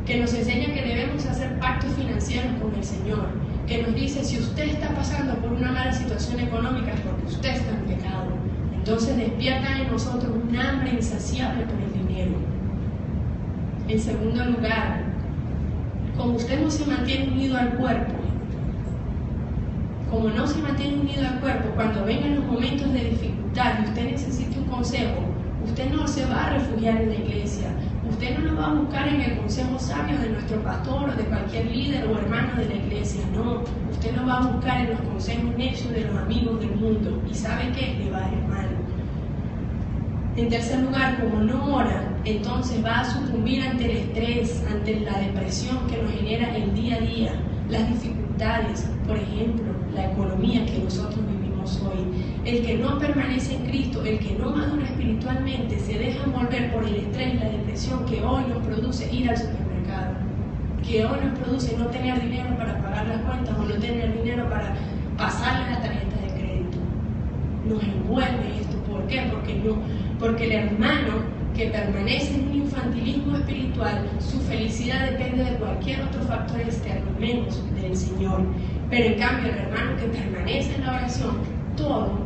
que nos enseña que debemos hacer pactos financieros con el Señor, que nos dice, si usted está pasando por una mala situación económica es porque usted está en pecado. Entonces despierta en nosotros un hambre insaciable por el dinero. En segundo lugar, como usted no se mantiene unido al cuerpo, como no se mantiene unido al cuerpo, cuando vengan los momentos de dificultad y usted necesite un consejo, usted no se va a refugiar en la iglesia, usted no lo va a buscar en el consejo sabio de nuestro pastor o de cualquier líder o hermano de la iglesia, no, usted lo va a buscar en los consejos necios de los amigos del mundo y ¿sabe qué? Le va a ir mal. En tercer lugar, como no ora, entonces va a sucumbir ante el estrés, ante la depresión que nos genera el día a día, las dificultades, por ejemplo, la economía que nosotros vivimos hoy. El que no permanece en Cristo, el que no madura espiritualmente, se deja envolver por el estrés y la depresión que hoy nos produce ir al supermercado, que hoy nos produce no tener dinero para pagar las cuentas o no tener dinero para pasarle la tarjeta de crédito. Nos envuelve esto. ¿Por qué? Porque el hermano que permanece en un infantilismo espiritual, su felicidad depende de cualquier otro factor externo, menos del Señor. Pero en cambio el hermano que permanece en la oración, todo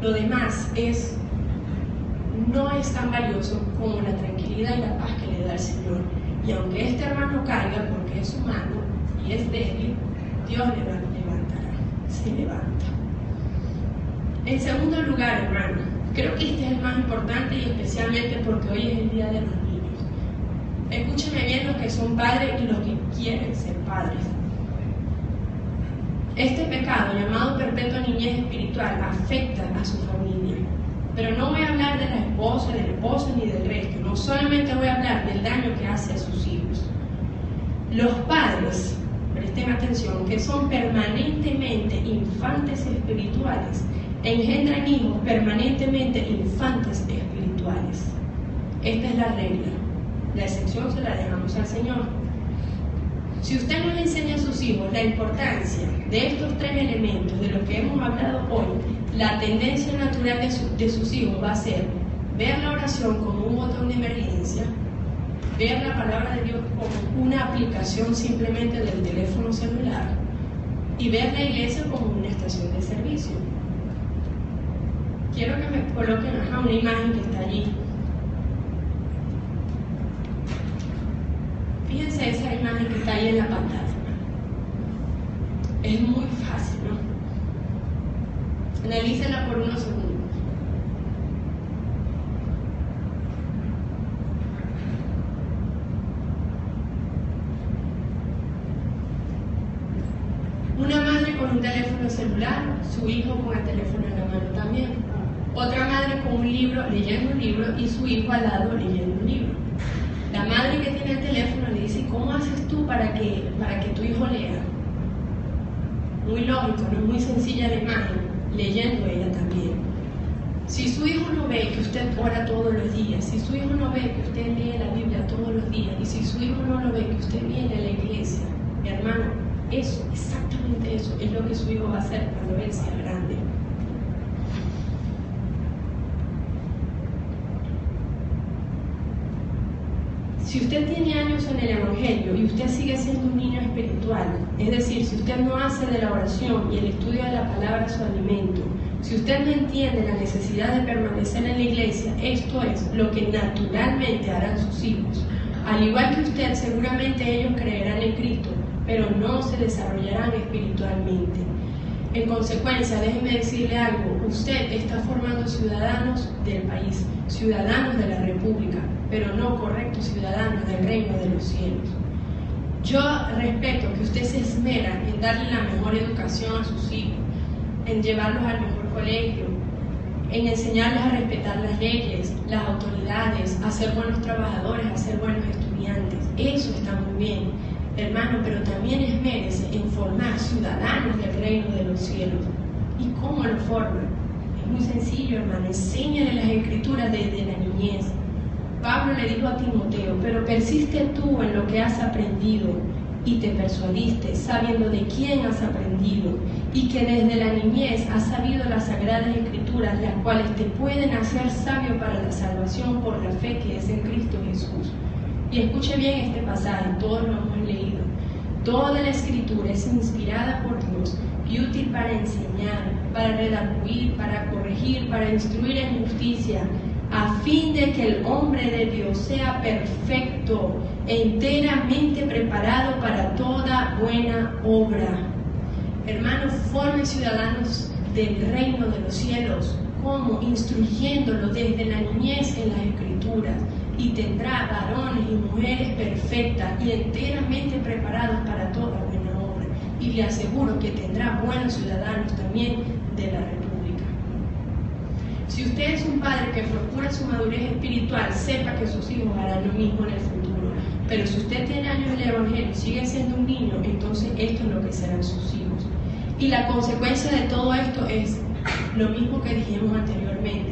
lo demás no es tan valioso como la tranquilidad y la paz que le da el Señor. Y aunque este hermano caiga porque es humano y es débil, Dios le levantará, se levanta. En segundo lugar, hermano, creo que este es el más importante y especialmente porque hoy es el Día de los Niños. Escúchenme bien los que son padres y los que quieren ser padres. Este pecado, llamado perpetua niñez espiritual, afecta a su familia. Pero no voy a hablar de la esposa, del esposo ni del resto. No solamente voy a hablar del daño que hace a sus hijos. Los padres, presten atención, que son permanentemente infantes espirituales, engendran hijos permanentemente infantes espirituales. Esta es la regla. La excepción se la dejamos al Señor. Si usted no le enseña a sus hijos la importancia de estos tres elementos de los que hemos hablado hoy, la tendencia natural de sus hijos va a ser ver la oración como un botón de emergencia, ver la palabra de Dios como una aplicación simplemente del teléfono celular y ver la iglesia como una estación de servicio. Quiero que me coloquen una imagen que está allí. Fíjense esa imagen que está ahí en la pantalla. Es muy fácil, ¿no? Analícenla por unos segundos. Una madre con un teléfono celular, su hijo con el teléfono en la mano también. Otra madre con un libro, leyendo un libro, y su hijo al lado leyendo un libro. La madre que tiene el teléfono le dice, ¿cómo haces tú para que tu hijo lea? Muy lógico, no muy sencilla la imagen, leyendo ella también. Si su hijo no ve que usted ora todos los días, si su hijo no ve que usted lee la Biblia todos los días, y si su hijo no lo ve que usted viene a la iglesia, mi hermano, eso, exactamente eso, es lo que su hijo va a hacer cuando él sea grande. Si usted tiene años en el Evangelio y usted sigue siendo un niño espiritual, es decir, si usted no hace de la oración y el estudio de la palabra su alimento, si usted no entiende la necesidad de permanecer en la iglesia, esto es lo que naturalmente harán sus hijos. Al igual que usted, seguramente ellos creerán en Cristo, pero no se desarrollarán espiritualmente. En consecuencia, déjeme decirle algo, usted está formando ciudadanos del país, ciudadanos de la República, pero no correctos ciudadanos del reino de los cielos. Yo respeto que usted se esmera en darle la mejor educación a sus hijos, en llevarlos al mejor colegio, en enseñarles a respetar las leyes, las autoridades, a ser buenos trabajadores, a ser buenos estudiantes. Eso está muy bien, hermano, pero también esmérese en formar ciudadanos del reino de los cielos. ¿Y cómo lo forman? Es muy sencillo, hermano, enséñale las escrituras desde la niñez. Pablo le dijo a Timoteo, pero persiste tú en lo que has aprendido y te persuadiste, sabiendo de quién has aprendido, y que desde la niñez has sabido las sagradas escrituras, las cuales te pueden hacer sabio para la salvación por la fe que es en Cristo Jesús. Y escuche bien este pasaje, todos lo hemos leído. Toda la escritura es inspirada por Dios y útil para enseñar, para redarguir, para corregir, para instruir en justicia, a fin de que el hombre de Dios sea perfecto, enteramente preparado para toda buena obra. Hermanos, formen ciudadanos del reino de los cielos, como instruyéndolos desde la niñez en las escrituras, y tendrá varones y mujeres perfectas y enteramente preparados para toda buena obra. Y le aseguro que tendrá buenos ciudadanos también de la República. Si usted es un padre que procura su madurez espiritual, sepa que sus hijos harán lo mismo en el futuro. Pero si usted tiene años en el Evangelio y sigue siendo un niño, entonces esto es lo que serán sus hijos. Y la consecuencia de todo esto es lo mismo que dijimos anteriormente.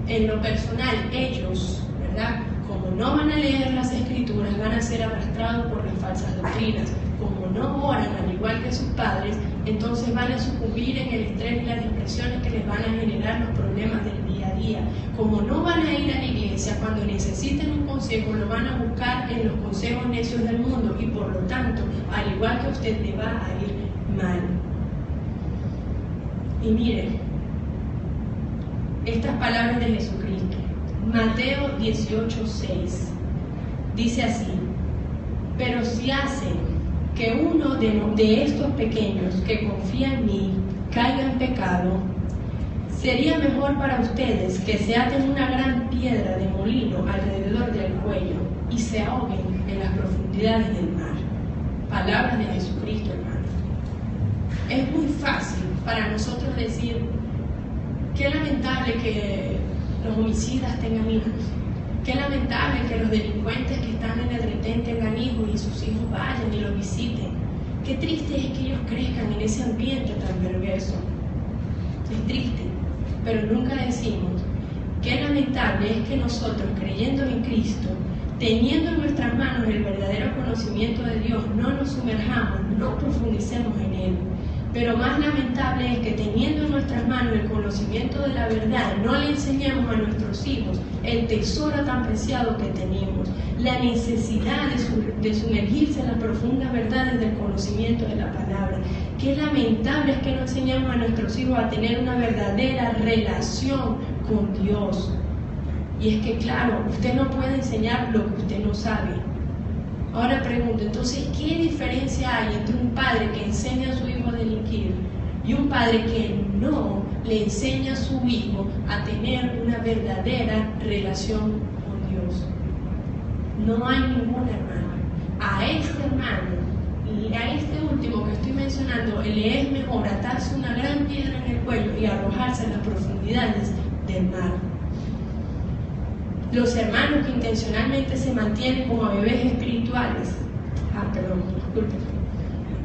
En lo personal, ellos, ¿verdad?, como no van a leer las escrituras, van a ser arrastrados por las falsas doctrinas. Como no oran al igual que sus padres, entonces van a sucumbir en el estrés y las depresiones que les van a generar los problemas del día a día. Como no van a ir a la iglesia, cuando necesiten un consejo, lo van a buscar en los consejos necios del mundo, y por lo tanto, al igual que a usted, le va a ir mal. Y miren, estas palabras de Jesucristo, Mateo 18:6, dice así: pero si hacen que uno de estos pequeños que confía en mí caiga en pecado, sería mejor para ustedes que se aten una gran piedra de molino alrededor del cuello y se ahoguen en las profundidades del mar. Palabras de Jesucristo, hermano. Es muy fácil para nosotros decir: qué lamentable que los homicidas tengan hijos, qué lamentable que los delincuentes que están en el retén tengan hijos y sus hijos vayan y los visiten. Qué triste es que ellos crezcan en ese ambiente tan perverso. Es triste, pero nunca decimos qué lamentable es que nosotros, creyendo en Cristo, teniendo en nuestras manos el verdadero conocimiento de Dios, no nos sumerjamos, no profundicemos en Él. Pero más lamentable es que teniendo en nuestras manos el conocimiento de la verdad, no le enseñemos a nuestros hijos el tesoro tan preciado que tenemos, la necesidad de sumergirse en las profundas verdades del conocimiento de la palabra. Qué lamentable es que no enseñemos a nuestros hijos a tener una verdadera relación con Dios. Y es que, claro, usted no puede enseñar lo que usted no sabe. Ahora pregunto, entonces, ¿qué diferencia hay entre un padre que enseña a su hijo a delinquir y un padre que no le enseña a su hijo a tener una verdadera relación con Dios? No hay ninguna, hermano. A este hermano y a este último que estoy mencionando, le es mejor atarse una gran piedra en el cuello y arrojarse en las profundidades del mar. Los hermanos que intencionalmente se mantienen como bebés espirituales. Disculpe.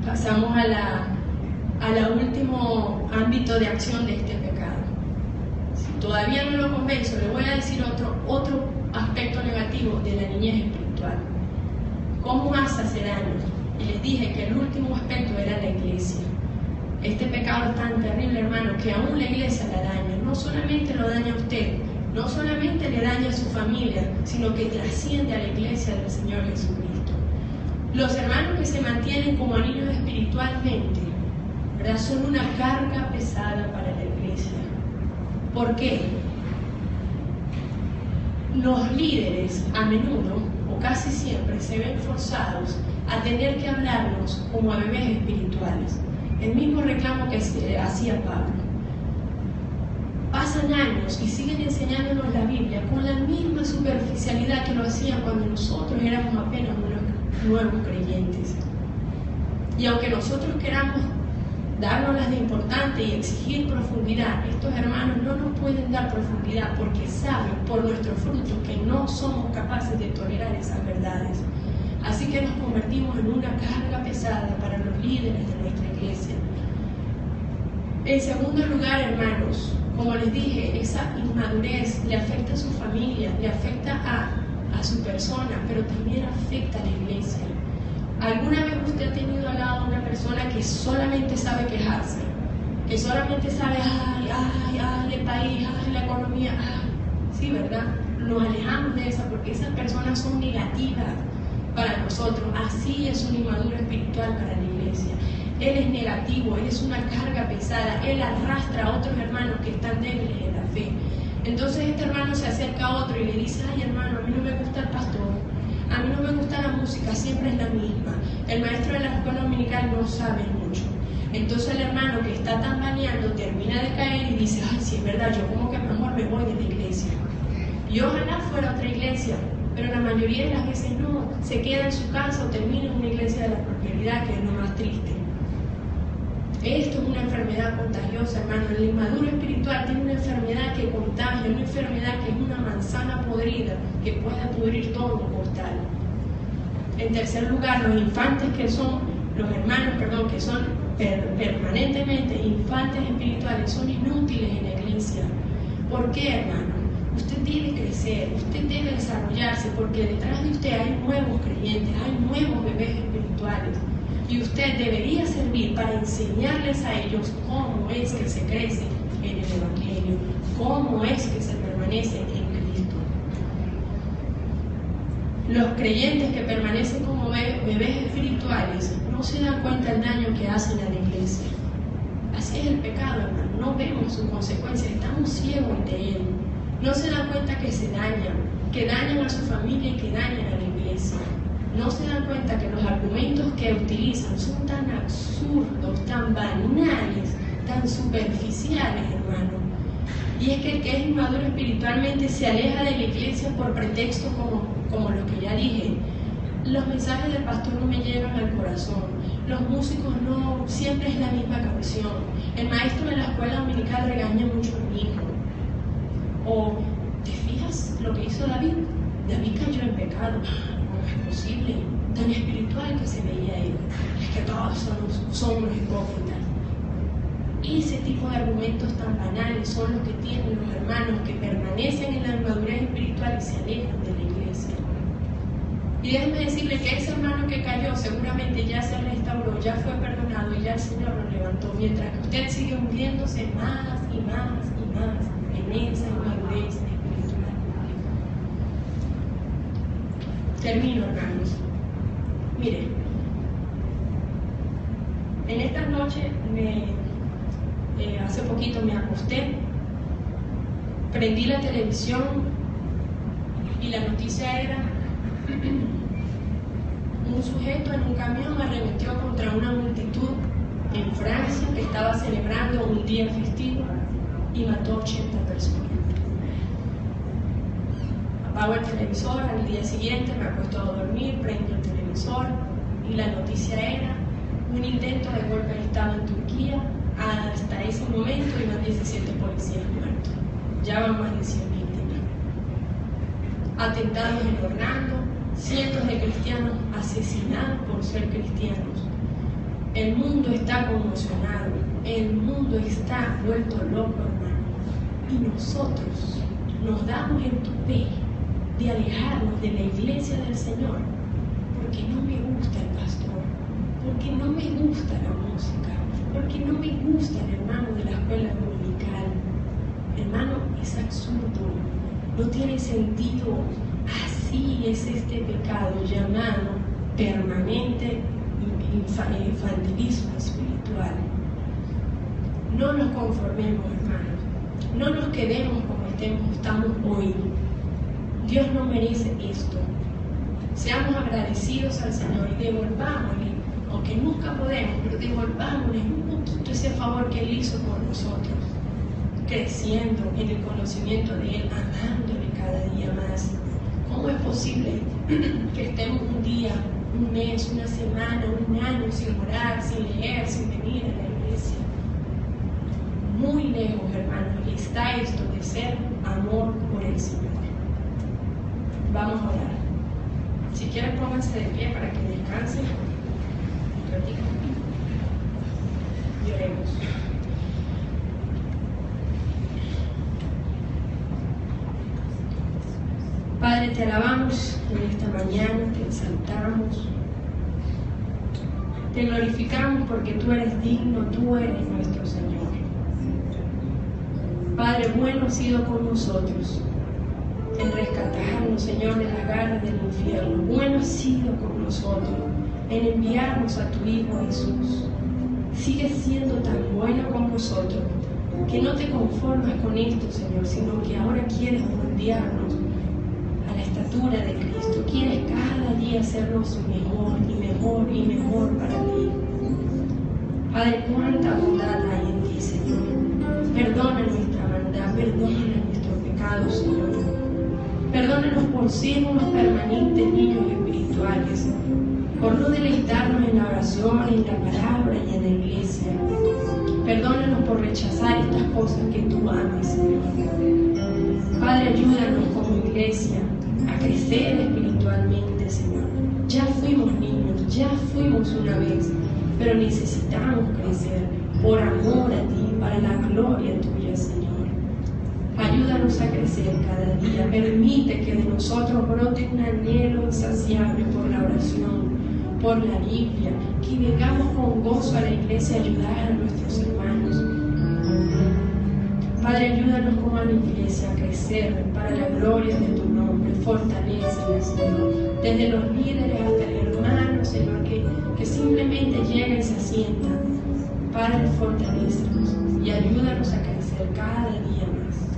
Pasamos a la último ámbito de acción de este pecado. Si todavía no lo convenzo, le voy a decir otro aspecto negativo de la niñez espiritual. ¿Cómo hace hacer años? Y les dije que el último aspecto era la iglesia. Este pecado es tan terrible, hermano, que aún la iglesia la daña. No solamente lo daña a usted, no solamente le daña a su familia, sino que trasciende a la iglesia del Señor Jesucristo. Los hermanos que se mantienen como niños espiritualmente, ¿verdad?, son una carga pesada para la iglesia. ¿Por qué? Los líderes a menudo, o casi siempre, se ven forzados a tener que hablarnos como a bebés espirituales. El mismo reclamo que hacía Pablo. Pasan años y siguen enseñándonos la Biblia con la misma superficialidad que lo hacían cuando nosotros éramos apenas unos nuevos creyentes. Y aunque nosotros queramos darnos de importante y exigir profundidad, estos hermanos no nos pueden dar profundidad porque saben por nuestros frutos que no somos capaces de tolerar esas verdades. Así que nos convertimos en una carga pesada para los líderes de nuestra iglesia. En segundo lugar, hermanos, como les dije, esa inmadurez le afecta a su familia, le afecta a su persona, pero también afecta a la iglesia. ¿Alguna vez usted ha tenido al lado a una persona que solamente sabe quejarse? Que solamente sabe, el país, la economía, sí, ¿verdad? Nos alejamos de esa porque esas personas son negativas para nosotros. Así es un inmaduro espiritual para la iglesia. Él es negativo, él es una carga pesada, él arrastra a otros hermanos que están débiles en la fe. Entonces este hermano se acerca a otro y le dice, ay hermano, a mí no me gusta el pastor, a mí no me gusta la música, siempre es la misma. El maestro de la escuela dominical no sabe mucho. Entonces el hermano que está tambaleando termina de caer y dice, ay, sí, es verdad, yo como que mejor me voy de la iglesia. Y ojalá fuera otra iglesia, pero la mayoría de las veces no, se queda en su casa o termina en una iglesia de la prosperidad, que es lo más triste. Esto es una enfermedad contagiosa, hermano. El inmaduro espiritual tiene una enfermedad que contagia, una enfermedad que es una manzana podrida que puede pudrir todo un costal. En tercer lugar, los infantes que son, los hermanos, perdón, que son permanentemente infantes espirituales, son inútiles en la iglesia. ¿Por qué, hermano? Usted debe crecer, usted debe desarrollarse, porque detrás de usted hay nuevos creyentes, hay nuevos bebés espirituales. Y usted debería servir para enseñarles a ellos cómo es que se crece en el Evangelio, cómo es que se permanece en Cristo. Los creyentes que permanecen como bebés espirituales no se dan cuenta del daño que hacen a la iglesia. Así es el pecado, hermano. No vemos sus consecuencias, estamos ciegos de él. No se dan cuenta que dañan a su familia y que dañan a la iglesia. No se dan cuenta que los argumentos que utilizan son tan absurdos, tan banales, tan superficiales, hermano. Y es que el que es inmaduro espiritualmente se aleja de la iglesia por pretextos como los que ya dije. Los mensajes del pastor no me llegan al corazón. Los músicos no, siempre es la misma canción. El maestro de la escuela dominical regaña mucho al hijo. O, ¿te fijas lo que hizo David? David cayó en pecado. No es posible, tan espiritual que se veía él. Es que todos son unos hipócritas. Ese tipo de argumentos tan banales son los que tienen los hermanos que permanecen en la inmadurez espiritual y se alejan de la iglesia. Y déjenme decirle que ese hermano que cayó seguramente ya se restauró, ya fue perdonado y ya el Señor lo levantó, mientras que usted sigue hundiéndose más y más y más en esa inmadurez espiritual. Termino, hermanos. Miren, en esta noche hace poquito me acosté, prendí la televisión y la noticia era un sujeto en un camión arremetió contra una multitud en Francia que estaba celebrando un día festivo y mató 80 personas. Apago el televisor, al día siguiente me acuesto a dormir, prendo el televisor y la noticia era un intento de golpe de Estado en Turquía. Hasta ese momento iban 17 policías muertos, ya van más de 100 víctimas. Atentados en Orlando, cientos de cristianos asesinados por ser cristianos. El mundo está conmocionado, el mundo está vuelto loco, hermano. Y nosotros nos damos el tupé de alejarnos de la iglesia del Señor porque no me gusta el pastor, porque no me gusta la música, porque no me gusta el hermano de la escuela dominical. Hermano, es absurdo. no tiene sentido. Así es este pecado llamado permanente infantilismo espiritual. No nos conformemos, hermanos. No nos quedemos como estamos hoy. Dios no merece esto. Seamos agradecidos al Señor y devolvámosle, aunque nunca podemos, pero devolvámosle un poquito ese favor que Él hizo por nosotros, creciendo en el conocimiento de Él, amándole cada día más. ¿Cómo es posible que estemos un día, un mes, una semana, un año sin orar, sin leer, sin venir a la iglesia? Muy lejos, hermanos, está esto de ser amor por el Señor. Vamos a orar. Si quieren, pónganse de pie para que descansen un ratito. Y oremos. Padre, te alabamos en esta mañana, te exaltamos, te glorificamos porque tú eres digno, tú eres nuestro Señor. Padre, bueno has sido con nosotros en rescatarnos, Señor, de las garras del infierno. Bueno has sido con nosotros en enviarnos a tu Hijo Jesús. Sigues siendo tan bueno con nosotros que no te conformas con esto, Señor, sino que ahora quieres moldearnos a la estatura de Cristo. Quieres cada día hacernos mejor y mejor y mejor para ti. Padre, cuánta bondad hay en ti, Señor. Perdona nuestra maldad, perdona nuestros pecados, Señor. Perdónanos por ser unos permanentes niños espirituales, por no deleitarnos en la oración, en la palabra y en la iglesia. Perdónanos por rechazar estas cosas que tú amas, Señor. Padre, ayúdanos como iglesia a crecer espiritualmente, Señor. Ya fuimos niños, ya fuimos una vez, pero necesitamos crecer por amor a ti, para la gloria tuya, Señor. Ayúdanos a crecer cada día. Permite que de nosotros brote un anhelo insaciable por la oración, por la Biblia, que vengamos con gozo a la iglesia a ayudar a nuestros hermanos. Padre, ayúdanos como a la iglesia a crecer para la gloria de tu nombre. Fortalécenos, Señor, desde los líderes hasta el hermano, Señor, que simplemente llega y se asienta. Padre, fortalécenos y ayúdanos a crecer cada día más.